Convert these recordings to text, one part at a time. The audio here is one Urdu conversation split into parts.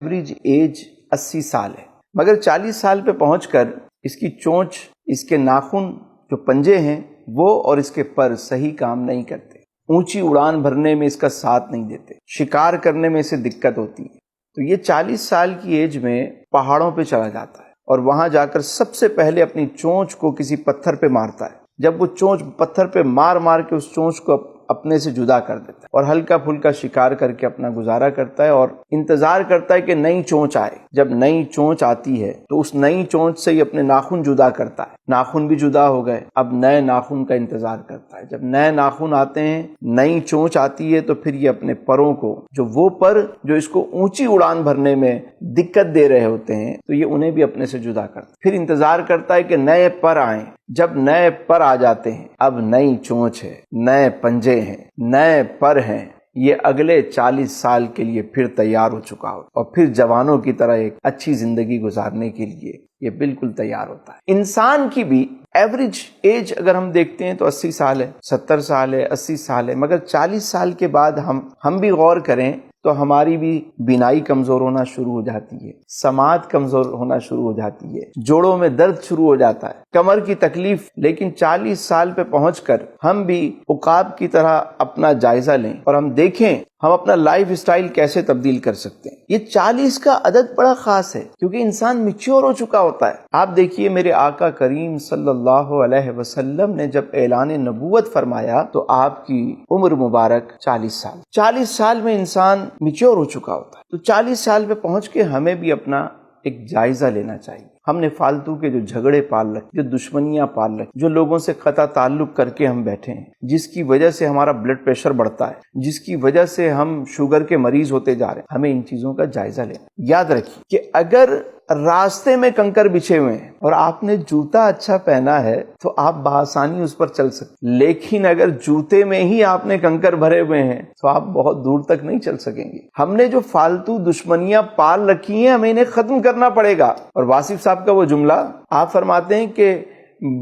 ایوریج ایج 80 سال ہے، مگر 40 سال پہ پہنچ کر اس کی چونچ، اس کے ناخن جو پنجے ہیں وہ اور اس کے پر صحیح کام نہیں کرتے، اونچی اڑان بھرنے میں اس کا ساتھ نہیں دیتے، شکار کرنے میں اسے دقت ہوتی ہے۔ تو یہ 40 سال کی ایج میں پہاڑوں پہ چلا جاتا ہے اور وہاں جا کر سب سے پہلے اپنی چونچ کو کسی پتھر پہ مارتا ہے۔ جب وہ چونچ پتھر پہ مار مار کے اس چونچ کو اپنے سے جدا کر دیتا ہے اور ہلکا پھلکا شکار کر کے اپنا گزارا کرتا ہے اور انتظار کرتا ہے کہ نئی چونچ آئے۔ جب نئی چونچ آتی ہے تو اس نئی چونچ سے ہی اپنے ناخن جدا کرتا ہے، ناخن بھی جدا ہو گئے، اب نئے ناخن کا انتظار کرتا ہے۔ جب نئے ناخن آتے ہیں، نئی چونچ آتی ہے، تو پھر یہ اپنے پروں کو، وہ پر جو اس کو اونچی اڑان بھرنے میں دقت دے رہے ہوتے ہیں، تو یہ انہیں بھی اپنے سے جدا کرتا ہے۔ پھر انتظار کرتا ہے کہ نئے پر آئیں۔ جب نئے پر آ جاتے ہیں، اب نئی چونچ ہے، نئے پنجے ہیں، نئے پر ہیں، یہ اگلے 40 سال کے لیے پھر تیار ہو چکا ہو اور پھر جوانوں کی طرح ایک اچھی زندگی گزارنے کے لیے یہ بالکل تیار ہوتا ہے۔ انسان کی بھی ایوریج ایج اگر ہم دیکھتے ہیں تو 80 سال ہے، 70 سال ہے، 80 سال ہے، مگر 40 سال کے بعد ہم بھی غور کریں تو ہماری بھی بینائی کمزور ہونا شروع ہو جاتی ہے، سماعت کمزور ہونا شروع ہو جاتی ہے، جوڑوں میں درد شروع ہو جاتا ہے، کمر کی تکلیف۔ لیکن 40 سال پہ پہنچ کر ہم بھی عقاب کی طرح اپنا جائزہ لیں اور ہم دیکھیں ہم اپنا لائف اسٹائل کیسے تبدیل کر سکتے ہیں۔ یہ 40 کا عدد بڑا خاص ہے کیونکہ انسان میچور ہو چکا ہوتا ہے۔ آپ دیکھیے میرے آقا کریم صلی اللہ علیہ وسلم نے جب اعلان نبوت فرمایا تو آپ کی عمر مبارک 40 سال۔ 40 سال میں انسان میچور ہو چکا ہوتا ہے، تو 40 سال پہ پہنچ کے ہمیں بھی اپنا ایک جائزہ لینا چاہیے۔ ہم نے فالتو کے جو جھگڑے پال رکھے، جو دشمنیاں پال رکھی، جو لوگوں سے قطع تعلق کر کے ہم بیٹھے ہیں، جس کی وجہ سے ہمارا بلڈ پریشر بڑھتا ہے، جس کی وجہ سے ہم شوگر کے مریض ہوتے جا رہے ہیں، ہمیں ان چیزوں کا جائزہ لینا۔ یاد رکھیے کہ اگر راستے میں کنکر بچھے ہوئے ہیں اور آپ نے جوتا اچھا پہنا ہے تو آپ بآسانی اس پر چل سکتے، لیکن اگر جوتے میں ہی آپ نے کنکر بھرے ہوئے ہیں تو آپ بہت دور تک نہیں چل سکیں گے۔ ہم نے جو فالتو دشمنیاں پال رکھی ہیں ہمیں انہیں ختم کرنا پڑے گا۔ اور واصف صاحب کا وہ جملہ، آپ فرماتے ہیں کہ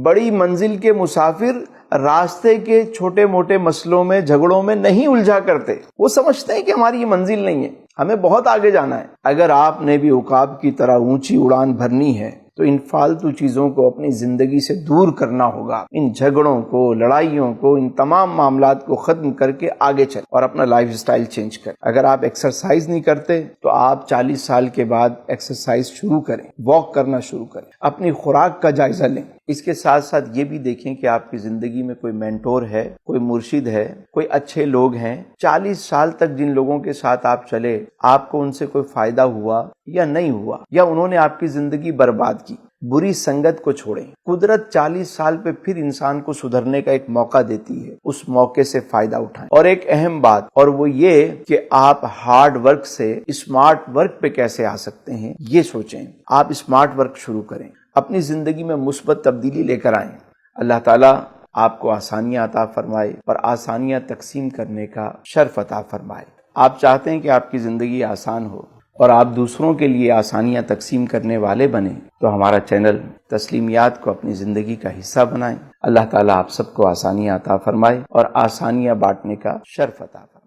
بڑی منزل کے مسافر راستے کے چھوٹے موٹے مسئلوں میں، جھگڑوں میں نہیں الجھا کرتے، وہ سمجھتے ہیں کہ ہماری یہ منزل نہیں ہے، ہمیں بہت آگے جانا ہے۔ اگر آپ نے بھی عقاب کی طرح اونچی اڑان بھرنی ہے تو ان فالتو چیزوں کو اپنی زندگی سے دور کرنا ہوگا، ان جھگڑوں کو، لڑائیوں کو، ان تمام معاملات کو ختم کر کے آگے چلیں اور اپنا لائف سٹائل چینج کریں۔ اگر آپ ایکسرسائز نہیں کرتے تو آپ 40 سال کے بعد ایکسرسائز شروع کریں، واک کرنا شروع کریں، اپنی خوراک کا جائزہ لیں۔ اس کے ساتھ ساتھ یہ بھی دیکھیں کہ آپ کی زندگی میں کوئی مینٹور ہے، کوئی مرشد ہے، کوئی اچھے لوگ ہیں۔ 40 سال تک جن لوگوں کے ساتھ آپ چلے، آپ کو ان سے کوئی فائدہ ہوا یا نہیں ہوا، یا انہوں نے آپ کی زندگی برباد کی، بری سنگت کو چھوڑیں۔ قدرت 40 سال پہ پھر انسان کو سدھرنے کا ایک موقع دیتی ہے، اس موقع سے فائدہ اٹھائیں۔ اور ایک اہم بات، اور وہ یہ کہ آپ ہارڈ ورک سے اسمارٹ ورک پہ کیسے آ سکتے ہیں، یہ سوچیں۔ آپ اسمارٹ ورک شروع کریں، اپنی زندگی میں مثبت تبدیلی لے کر آئیں۔ اللہ تعالیٰ آپ کو آسانیاں عطا فرمائے اور آسانیاں تقسیم کرنے کا شرف عطا فرمائے۔ آپ چاہتے ہیں کہ آپ کی زندگی آسان ہو اور آپ دوسروں کے لیے آسانیاں تقسیم کرنے والے بنیں، تو ہمارا چینل تسلیمیات کو اپنی زندگی کا حصہ بنائیں۔ اللہ تعالیٰ آپ سب کو آسانیاں عطا فرمائے اور آسانیاں بانٹنے کا شرف عطا فرمائے۔